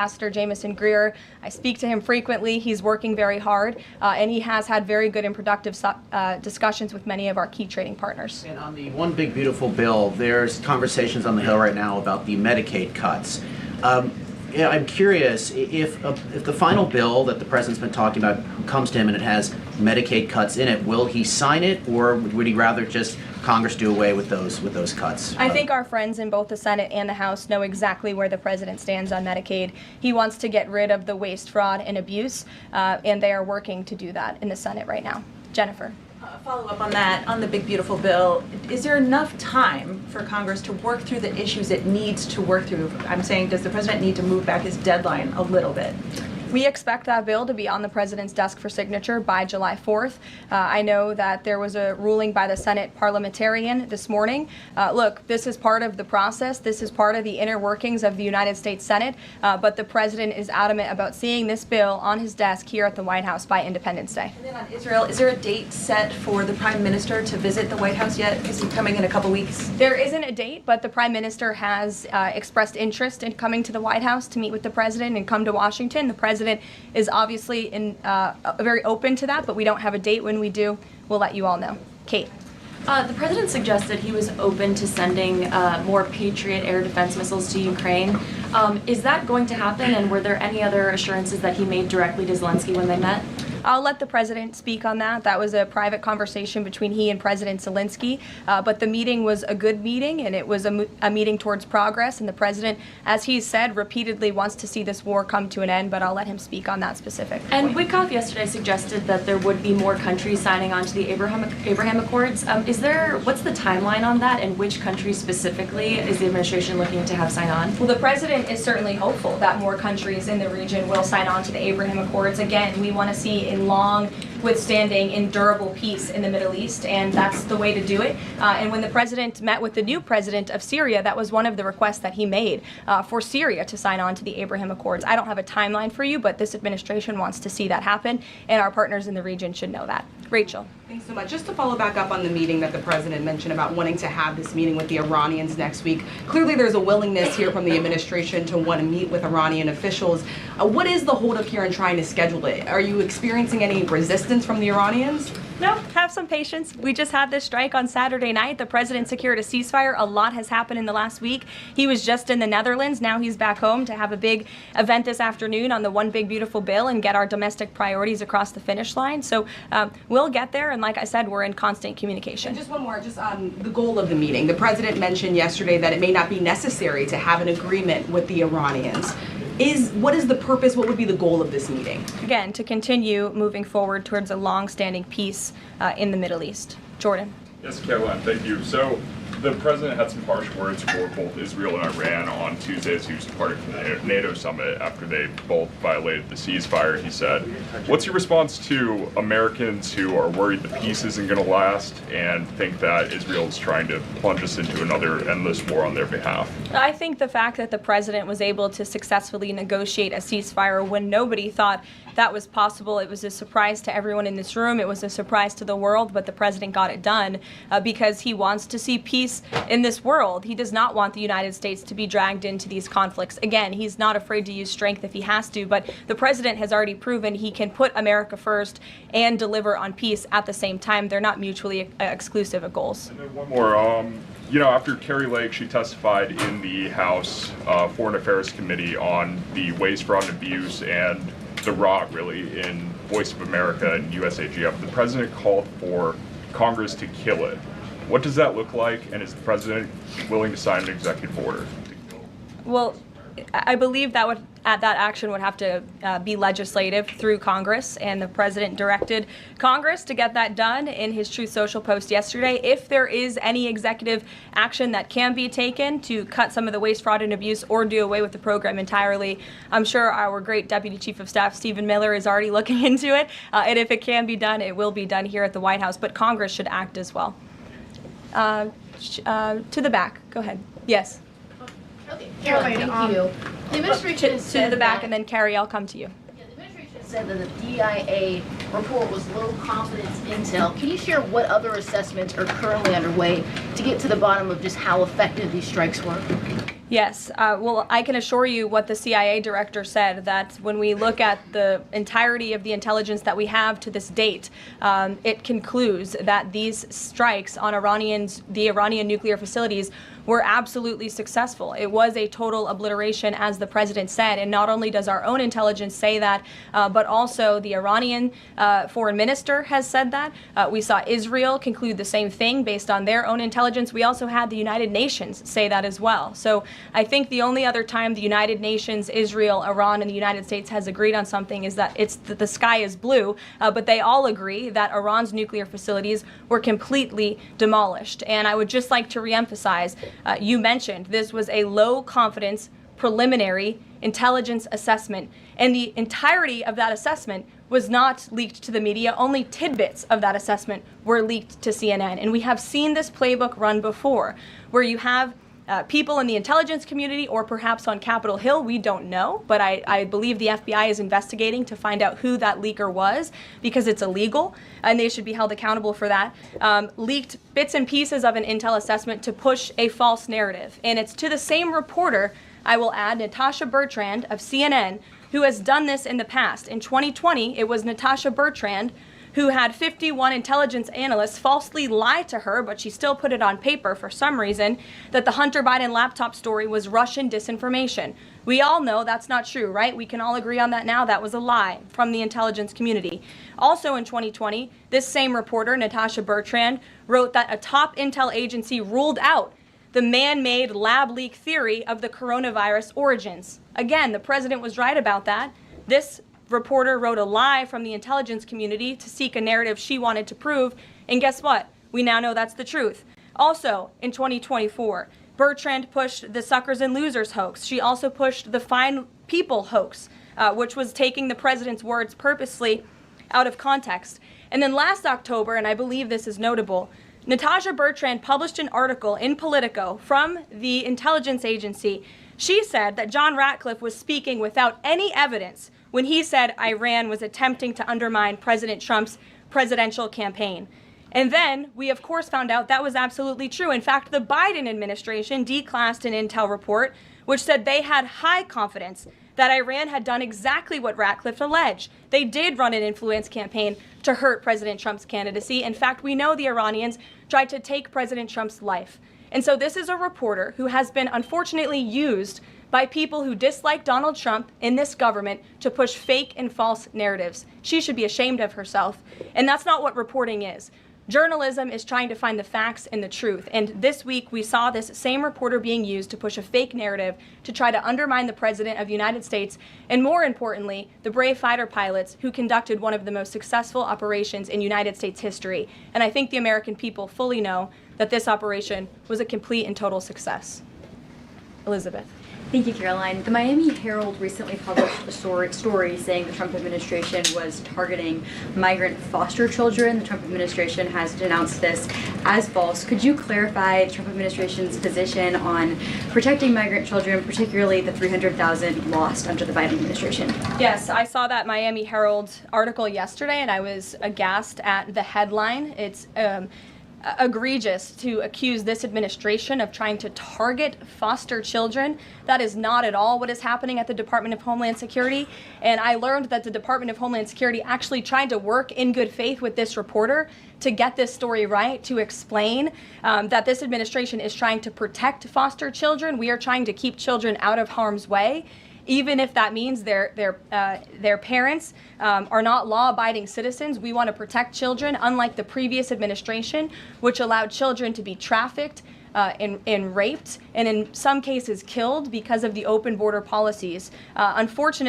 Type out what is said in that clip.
Ambassador Jamieson Greer. I speak to him frequently. He's working very hard, and he has had very good and productive discussions with many of our key trading partners. And on the One Big Beautiful Bill, there's conversations on the Hill right now about the Medicaid cuts. Yeah, I'm curious if the final bill that the president's been talking about comes to him and it has Medicaid cuts in it, will he sign it, or would he rather just Congress do away with those cuts? I think our friends in both the Senate and the House know exactly where the president stands on Medicaid. He wants to get rid of the waste, fraud, and abuse, and they are working to do that in the Senate right now. Jennifer. Follow up on that, on the big beautiful bill, is there enough time for Congress to work through the issues it needs to work through? I'm saying, does the president need to move back his deadline a little bit? We expect that bill to be on the president's desk for signature by July 4th. I know that there was a ruling by the Senate parliamentarian this morning. Look, this is part of the process. This is part of the inner workings of the United States Senate, but the president is adamant about seeing this bill on his desk here at the White House by Independence Day. And then on Israel, is there a date set for the Prime Minister to visit the White House yet? Is he coming in a couple weeks? There isn't a date, but the Prime Minister has expressed interest in coming to the White House to meet with the president and come to Washington. The president is obviously very open to that, but we don't have a date. When we do, we'll let you all know. Kate. The president suggested he was open to sending more Patriot air defense missiles to Ukraine. Is that going to happen, and were there any other assurances that he made directly to Zelensky when they met? I'll let the president speak on that. That was a private conversation between he and President Zelensky, but the meeting was a good meeting, and it was a meeting towards progress, and the president, as he said, repeatedly wants to see this war come to an end, but I'll let him speak on that specific point. And Witkoff yesterday suggested that there would be more countries signing on to the Abraham Accords. What's the timeline on that, and which countries specifically is the administration looking to have sign on? Well, the president is certainly hopeful that more countries in the region will sign on to the Abraham Accords. Again, we want to see a long, withstanding, endurable peace in the Middle East, and that's the way to do it. And when the president met with the new president of Syria, that was one of the requests that he made for Syria to sign on to the Abraham Accords. I don't have a timeline for you, but this administration wants to see that happen, and our partners in the region should know that. Rachel. Thanks so much. Just to follow back up on the meeting that the president mentioned about wanting to have this meeting with the Iranians next week. Clearly there's a willingness here from the administration to want to meet with Iranian officials. What is the holdup here in trying to schedule it? Are you experiencing any resistance from the Iranians? No, have some patience. We just had this strike on Saturday night. The president secured a ceasefire. A lot has happened in the last week. He was just in the Netherlands. Now he's back home to have a big event this afternoon on the One Big Beautiful Bill and get our domestic priorities across the finish line. So we'll get there. And like I said, we're in constant communication. And just one more, just the goal of the meeting. The president mentioned yesterday that it may not be necessary to have an agreement with the Iranians. What is the purpose? What would be the goal of this meeting? Again, to continue moving forward towards a long-standing peace in the Middle East. Jordan. Yes, Karoline, thank you. So the president had some harsh words for both Israel and Iran on Tuesday as he was departing from the NATO summit after they both violated the ceasefire. He said, what's your response to Americans who are worried the peace isn't going to last and think that Israel is trying to plunge us into another endless war on their behalf? I think the fact that the president was able to successfully negotiate a ceasefire when nobody thought that was possible, it was a surprise to everyone in this room. It was a surprise to the world, but the president got it done because he wants to see peace in this world. He does not want the United States to be dragged into these conflicts. Again, he's not afraid to use strength if he has to, but the president has already proven he can put America first and deliver on peace at the same time. They're not mutually exclusive goals. And then one more. After Kari Lake, she testified in the House Foreign Affairs Committee on the waste, fraud, and abuse and the rot, really, in Voice of America and USAGF. The president called for Congress to kill it. What does that look like, and is the president willing to sign an executive order? Well, I believe that action would have to be legislative through Congress, and the president directed Congress to get that done in his Truth Social post yesterday. If there is any executive action that can be taken to cut some of the waste, fraud, and abuse or do away with the program entirely, I'm sure our great Deputy Chief of Staff, Stephen Miller, is already looking into it. And if it can be done, it will be done here at the White House, but Congress should act as well. To the back. Go ahead. Yes. Okay, Karoline, thank you. The administration To the back, and then Carrie, I'll come to you. Yeah, the administration said that the DIA report was low confidence intel. Can you share what other assessments are currently underway to get to the bottom of just how effective these strikes were? Yes. Well, I can assure you what the CIA director said, that when we look at the entirety of the intelligence that we have to this date, it concludes that these strikes on the Iranian nuclear facilities were absolutely successful. It was a total obliteration, as the president said. And not only does our own intelligence say that, but also the Iranian foreign minister has said that. We saw Israel conclude the same thing based on their own intelligence. We also had the United Nations say that as well. So I think the only other time the United Nations, Israel, Iran, and the United States has agreed on something is that the sky is blue, but they all agree that Iran's nuclear facilities were completely demolished. And I would just like to reemphasize, you mentioned this was a low confidence preliminary intelligence assessment, and the entirety of that assessment was not leaked to the media. Only tidbits of that assessment were leaked to CNN. And we have seen this playbook run before, where you have people in the intelligence community, or perhaps on Capitol Hill, we don't know, but I believe the FBI is investigating to find out who that leaker was, because it's illegal and they should be held accountable for that, leaked bits and pieces of an intel assessment to push a false narrative. And it's to the same reporter, I will add, Natasha Bertrand of CNN, who has done this in the past. In 2020, it was Natasha Bertrand who had 51 intelligence analysts falsely lie to her, but she still put it on paper for some reason, that the Hunter Biden laptop story was Russian disinformation. We all know that's not true, right? We can all agree on that now. That was a lie from the intelligence community. Also in 2020, this same reporter, Natasha Bertrand, wrote that a top intel agency ruled out the man-made lab leak theory of the coronavirus origins. Again, the president was right about that. This reporter wrote a lie from the intelligence community to seek a narrative she wanted to prove, and guess what? We now know that's the truth. Also, in 2024, Bertrand pushed the suckers and losers hoax. She also pushed the fine people hoax, which was taking the president's words purposely out of context. And then last October, and I believe this is notable, Natasha Bertrand published an article in Politico from the intelligence agency. She said that John Ratcliffe was speaking without any evidence when he said Iran was attempting to undermine President Trump's presidential campaign. And then we, of course, found out that was absolutely true. In fact, the Biden administration declassed an intel report which said they had high confidence that Iran had done exactly what Ratcliffe alleged. They did run an influence campaign to hurt President Trump's candidacy. In fact, we know the Iranians tried to take President Trump's life. And so this is a reporter who has been unfortunately used by people who dislike Donald Trump in this government to push fake and false narratives. She should be ashamed of herself. And that's not what reporting is. Journalism is trying to find the facts and the truth. And this week we saw this same reporter being used to push a fake narrative to try to undermine the President of the United States, and more importantly, the brave fighter pilots who conducted one of the most successful operations in United States history. And I think the American people fully know that this operation was a complete and total success. Elizabeth. Thank you, Caroline. The Miami Herald recently published a story saying the Trump administration was targeting migrant foster children. The Trump administration has denounced this as false. Could you clarify the Trump administration's position on protecting migrant children, particularly the 300,000 lost under the Biden administration? Yes, I saw that Miami Herald article yesterday, and I was aghast at the headline. It's egregious to accuse this administration of trying to target foster children. That is not at all what is happening at the Department of Homeland Security. And I learned that the Department of Homeland Security actually tried to work in good faith with this reporter to get this story right, to explain that this administration is trying to protect foster children. We are trying to keep children out of harm's way, even if that means their parents are not law-abiding citizens. We want to protect children, unlike the previous administration, which allowed children to be trafficked and raped, and in some cases killed because of the open border policies. Unfortunately,